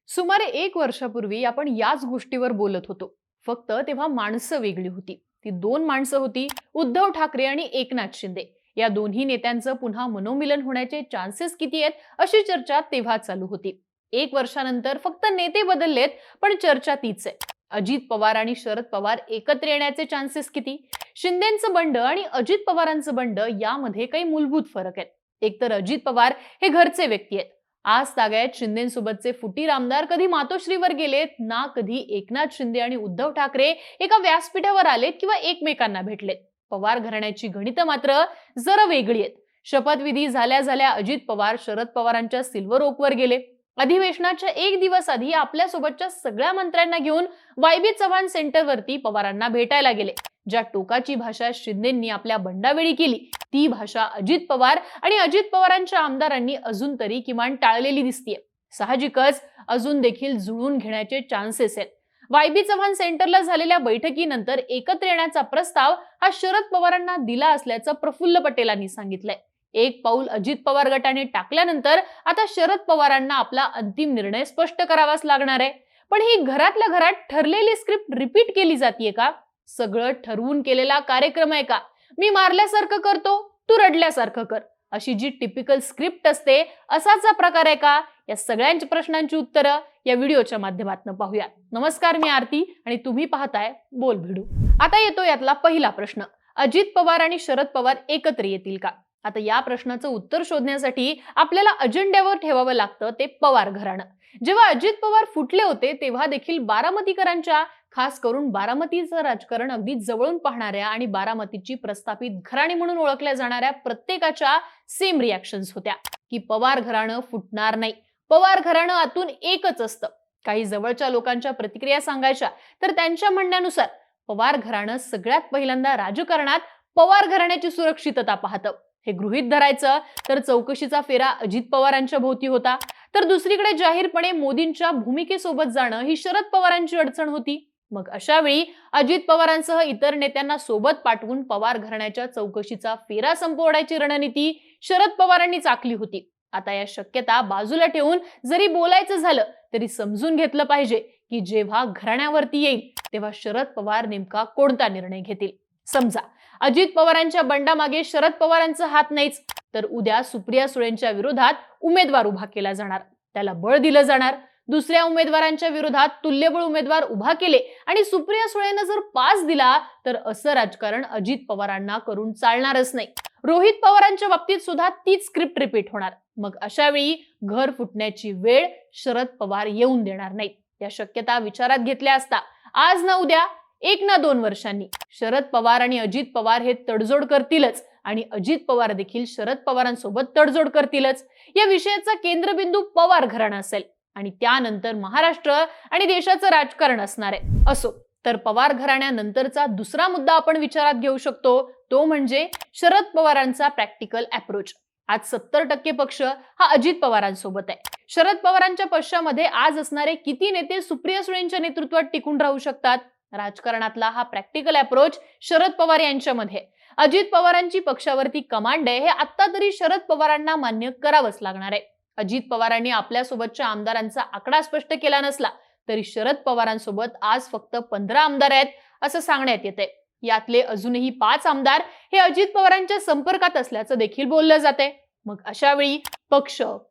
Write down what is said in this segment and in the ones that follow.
सुमारे 1 वर्षापूर्वी आपण याच गोष्टीवर बोलत होतो. फक्त तेव्हा माणसं वेगळी होती. ती दोन माणसं होती, उद्धव ठाकरे आणि एकनाथ शिंदे. या दोन्ही नेत्यांचं पुन्हा मनोमिलन होण्याचे चान्सेस किती आहेत अशी चर्चा तेव्हा चालू होती. 1 वर्षानंतर फक्त नेते बदललेत, पण चर्चा तीच आहे. अजित पवार आणि शरद पवार एकत्र येण्याचे चान्सेस किती? शिंदेचं बंड आणि अजित पवारांचं बंड यामध्ये काही मूलभूत फरक आहेत. एकतर अजित पवार हे घरचे व्यक्ती आहेत. आज तागायत शिंदेसोबतचे फुटीर आमदार कधी मातोश्रीवर गेलेत ना कधी एकनाथ शिंदे आणि उद्धव ठाकरे एका व्यासपीठावर आलेत किंवा एकमेकांना भेटलेत. पवार घराण्याची गणितं मात्र जरा वेगळी आहेत. शपथविधी झाल्या झाल्या अजित पवार शरद पवारांच्या सिल्वर ओकवर गेले. अधिवेशनाच्या 1 दिवस आधी आपल्या सोबतच्या सगळ्या मंत्र्यांना घेऊन वायबी चव्हाण सेंटरवरती पवारांना भेटायला गेले. ज्या टोकाची भाषा शिंदेंनी आपल्या बंडावेळी केली ती भाषा अजित पवार आणि अजित पवारांच्या आमदारांनी अजून तरी किमान टाळलेली दिसतीये. साहजिकच अजून देखील जुळून घेण्याचे चान्सेस आहेत. वायबी चव्हाण सेंटरला झालेल्या बैठकीनंतर एकत्र येण्याचा प्रस्ताव हा शरद पवारांना दिला असल्याचं प्रफुल्ल पटेलांनी सांगितलंय. एक पाऊल अजित पवार गटाने टाकल्यानंतर आता शरद पवारांना आपला अंतिम निर्णय स्पष्ट करावाच लागणार आहे. पण ही घरातल्या घरात ठरलेली स्क्रिप्ट रिपीट केली जातीये का? सगळं ठरवून केलेला कार्यक्रम आहे का? मी मारल्यासारखं करतो, तू रडल्यासारखं कर, अशी जी टिपिकल स्क्रिप्ट असते असाच प्रकार आहे का? या सगळ्यांच्या प्रश्नांची उत्तरं या व्हिडिओच्या माध्यमातून पाहूया. नमस्कार, मी आरती आणि तुम्ही पाहताय बोल भिडू. आता येतो यातला पहिला प्रश्न. अजित पवार आणि शरद पवार एकत्र येतील का? आता या प्रश्नाचं उत्तर शोधण्यासाठी आपल्याला अजेंड्यावर ठेवावं लागतं ते पवार घराणं. जेव्हा अजित पवार फुटले होते तेव्हा देखील बारामतीकरांच्या, खास करून बारामतीचं राजकारण अगदी जवळून पाहणाऱ्या आणि बारामतीची प्रस्थापित घराणी म्हणून ओळखल्या जाणाऱ्या प्रत्येकाच्या सेम रिॲक्शन्स होत्या की पवार घराणं फुटणार नाही, पवार घराणं आतून एकच असतं. काही जवळच्या लोकांच्या प्रतिक्रिया सांगायच्या तर त्यांच्या म्हणण्यानुसार पवार घराणं सगळ्यात पहिल्यांदा राजकारणात पवार घराण्याची सुरक्षितता पाहतं. हे गृहीत धरायचं तर चौकशीचा फेरा अजित पवारांच्या भोवती होता, तर दुसरीकडे जाहीरपणे मोदींच्या भूमिकेसोबत जाणं ही शरद पवारांची अडचण होती. मग अशा वेळी अजित पवारांसह इतर नेत्यांना सोबत पाठवून पवार घराण्याच्या चौकशीचा फेरा संपवण्याची रणनीती शरद पवारांनी आखली होती. आता या शक्यता बाजूला ठेवून जरी बोलायचं झालं तरी समजून घेतलं पाहिजे की जेव्हा घराण्यावरती येईल तेव्हा शरद पवार नेमका कोणता निर्णय घेतील. समजा अजित पवारांच्या बंडामागे शरद पवारांचा हात नाहीच, तर उद्या सुप्रिया सुळेंच्या विरोधात उमेदवार उभा केला जाणार, त्याला बळ दिलं जाणार. दुसऱ्या उमेदवारांच्या विरोधात तुल्यबळ उमेदवार उभा केले आणि सुप्रिया सुळेंना जर पास दिला तर असं राजकारण अजित पवारांना करून चालणारच नाही. रोहित पवारांच्या बाबतीत सुद्धा तीच स्क्रिप्ट रिपीट होणार. मग अशा वेळी घर फुटण्याची वेळ शरद पवार येऊन देणार नाहीत. या शक्यता विचारात घेतल्या असता आज ना उद्या, 1 ना 2 वर्षांनी शरद पवार आणि अजित पवार हे तडजोड करतीलच आणि अजित पवार देखील शरद पवारांसोबत तडजोड करतीलच. या विषयाचा केंद्रबिंदू पवार घराणं असेल आणि त्यानंतर महाराष्ट्र आणि देशाचं राजकारण असणार आहे. असो, तर पवार घराण्यानंतरचा दुसरा मुद्दा आपण विचारात घेऊ शकतो, तो म्हणजे शरद पवारांचा प्रॅक्टिकल अप्रोच. आज 70% पक्ष हा अजित पवारांसोबत आहे. शरद पवारांच्या पक्षामध्ये आज असणारे किती नेते सुप्रिया सुळेंच्या नेतृत्वात टिकून राहू शकतात? राजकारणातला हा प्रॅक्टिकल अप्रोच शरद पवार यांच्यामध्ये. अजित पवारांची पक्षावरती कमांड आहे हे आता तरी शरद पवारांना मान्य करावंच लागणार आहे. अजित पवारांनी आपल्या सोबतच्या आमदारांचा आकडा स्पष्ट केला नसला तरी शरद पवारांसोबत आज फक्त 15 आमदार आहेत असं सांगण्यात येते. यातले अजूनही 5 आमदार हे अजित पवारांच्या संपर्कात असल्याचं देखील बोललं जाते. मग अशा वेळी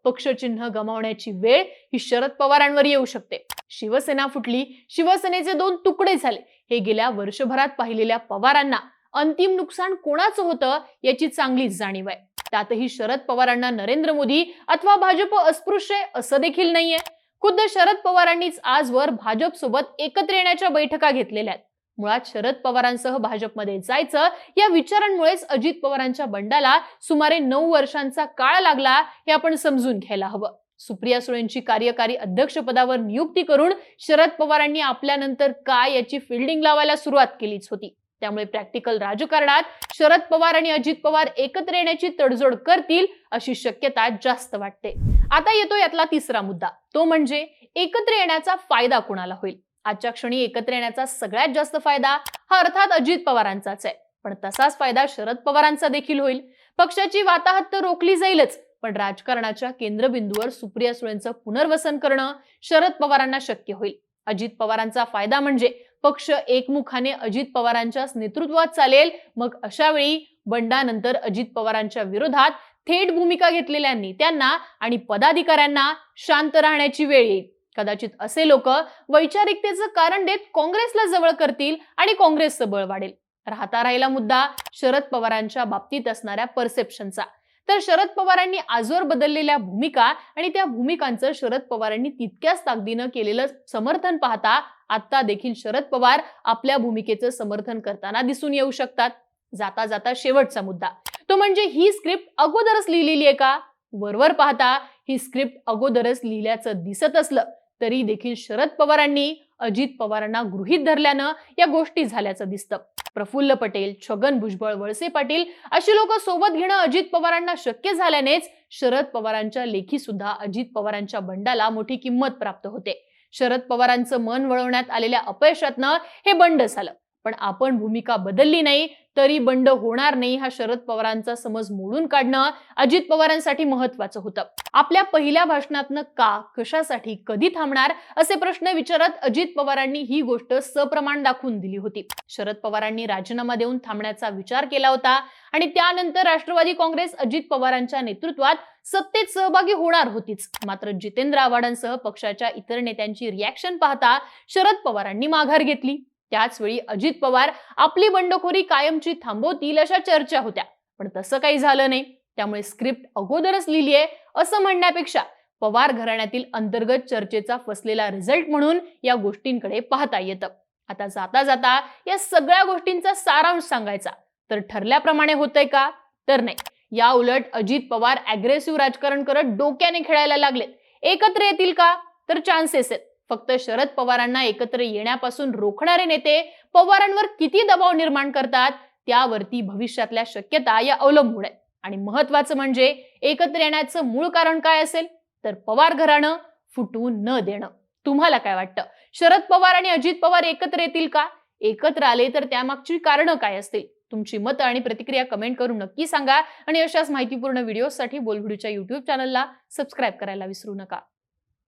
पक्षचिन्ह गमावण्याची वेळ ही शरद पवारांवर येऊ शकते. शिवसेना फुटली, शिवसेनेचे 2 तुकडे झाले, हे गेल्या वर्षभरात पाहिलेल्या पवारांना अंतिम नुकसान कोणाचं होतं याची चांगलीच जाणीव आहे. त्यातही शरद पवारांना नरेंद्र मोदी अथवा भाजप अस्पृश्य असं देखील नाहीये. खुद्द शरद पवारांनीच आजवर भाजप सोबत एकत्र येण्याच्या बैठका घेतलेल्या आहेत. मुळात शरद पवारांसह भाजपमध्ये जायचं या विचारांमुळेच अजित पवारांच्या बंडाला सुमारे 9 वर्षांचा काळ लागला हे आपण समजून घ्यायला हवं. सुप्रिया सुळेंची कार्यकारी अध्यक्षपदावर नियुक्ती करून शरद पवारांनी आपल्यानंतर काय याची फिल्डिंग लावायला सुरुवात केलीच होती. त्यामुळे प्रॅक्टिकल राजकारणात शरद पवार आणि अजित पवार एकत्र येण्याची तडजोड करतील अशी शक्यता जास्त वाटते. आता येतो यातला तिसरा मुद्दा, तो म्हणजे एकत्र येण्याचा फायदा कुणाला होईल. आजच्या क्षणी एकत्र येण्याचा सगळ्यात जास्त फायदा हा अर्थात अजित पवारांचाच आहे, पण तसाच फायदा शरद पवारांचा देखील होईल. पक्षाची वाताहत तर रोखली जाईलच, पण राजकारणाच्या केंद्रबिंदूवर सुप्रिया सुळेंचं पुनर्वसन करणं शरद पवारांना शक्य होईल. अजित पवारांचा फायदा म्हणजे पक्ष एकमुखाने अजित पवारांच्याच नेतृत्वात चालेल. मग अशा वेळी बंडानंतर अजित पवारांच्या विरोधात थेट भूमिका घेतलेल्यांनी त्यांना आणि पदाधिकाऱ्यांना शांत राहण्याची वेळ येईल. कदाचित असे लोक वैचारिकतेचं कारण देत काँग्रेसला जवळ करतील आणि काँग्रेसचं बळ वाढेल. राहता राहिला मुद्दा शरद पवारांच्या बाबतीत असणाऱ्या परसेप्शनचा. तर शरद पवारांनी आजवर बदललेल्या भूमिका आणि त्या भूमिकांचं शरद पवारांनी तितक्याच ताकदीनं केलेलं समर्थन पाहता आता देखील शरद पवार आपल्या भूमिकेचं समर्थन करताना दिसून येऊ शकतात. जाता जाता शेवटचा मुद्दा, तो म्हणजे ही स्क्रिप्ट अगोदरच लिहिलेली आहे का? वरवर पाहता ही स्क्रिप्ट अगोदरच लिहिल्याचं दिसत असलं तरी देखील शरद पवारांनी अजित पवारांना गृहीत धरल्यानं या गोष्टी झाल्याचं दिसतं. प्रफुल्ल पटेल, छगन भुजबळ, वळसे पाटील अशी लोक सोबत घेणं अजित पवारांना शक्य झाल्यानेच शरद पवारांच्या लेखी सुद्धा अजित पवारांच्या बंडाला मोठी किंमत प्राप्त होते. शरद पवारांचं मन वळवण्यात आलेल्या अपयशातनं हे बंड झालं. पण आपण भूमिका बदलली नाही तरी बंड होणार नाही हा शरद पवारांचा समज मोडून काढणं अजित पवारांसाठी महत्वाचं होतं. आपल्या पहिल्या भाषणातनं का, कशासाठी, कधी थांबणार असे प्रश्न विचारत अजित पवारांनी ही गोष्ट सप्रमाण दाखवून दिली होती. शरद पवारांनी राजीनामा देऊन थांबण्याचा विचार केला होता आणि त्यानंतर राष्ट्रवादी काँग्रेस अजित पवारांच्या नेतृत्वात सत्तेत सहभागी होणार होतीच. मात्र जितेंद्र आव्हाडांसह पक्षाच्या इतर नेत्यांची रिॲक्शन पाहता शरद पवारांनी माघार घेतली. त्याच वेळी अजित पवार आपली बंडखोरी कायमची थांबवतील अशा चर्चा होत्या, पण तसं काही झालं नाही. त्यामुळे स्क्रिप्ट अगोदरच लिहिलीये असं म्हणण्यापेक्षा पवार घराण्यातील अंतर्गत चर्चेचा फसलेला रिझल्ट म्हणून या गोष्टींकडे पाहता येतं. आता जाता जाता या सगळ्या गोष्टींचा सारांश सांगायचा तर ठरल्याप्रमाणे होतंय का? तर नाही. या उलट अजित पवार अग्रेसिव्ह राजकारण करत डोक्याने खेळायला लागलेत. एकत्र येतील का? तर चान्सेस आहेत. फक्त शरद पवारांना एकत्र येण्यापासून रोखणारे नेते पवारांवर किती दबाव निर्माण करतात त्यावरती भविष्यातल्या शक्यता या अवलंबून आहेत. आणि महत्वाचं म्हणजे एकत्र येण्याचं मूळ कारण काय असेल तर पवार घराणं फुटून न देणं. तुम्हाला काय वाटतं? शरद पवार आणि अजित पवार एकत्र येतील का? एकत्र आले तर त्यामागची कारणं काय असतील? तुमची मतं आणि प्रतिक्रिया कमेंट करून नक्की सांगा आणि अशाच माहितीपूर्ण व्हिडिओसाठी बोलबिडूच्या YouTube चॅनलला सबस्क्राईब करायला विसरू नका.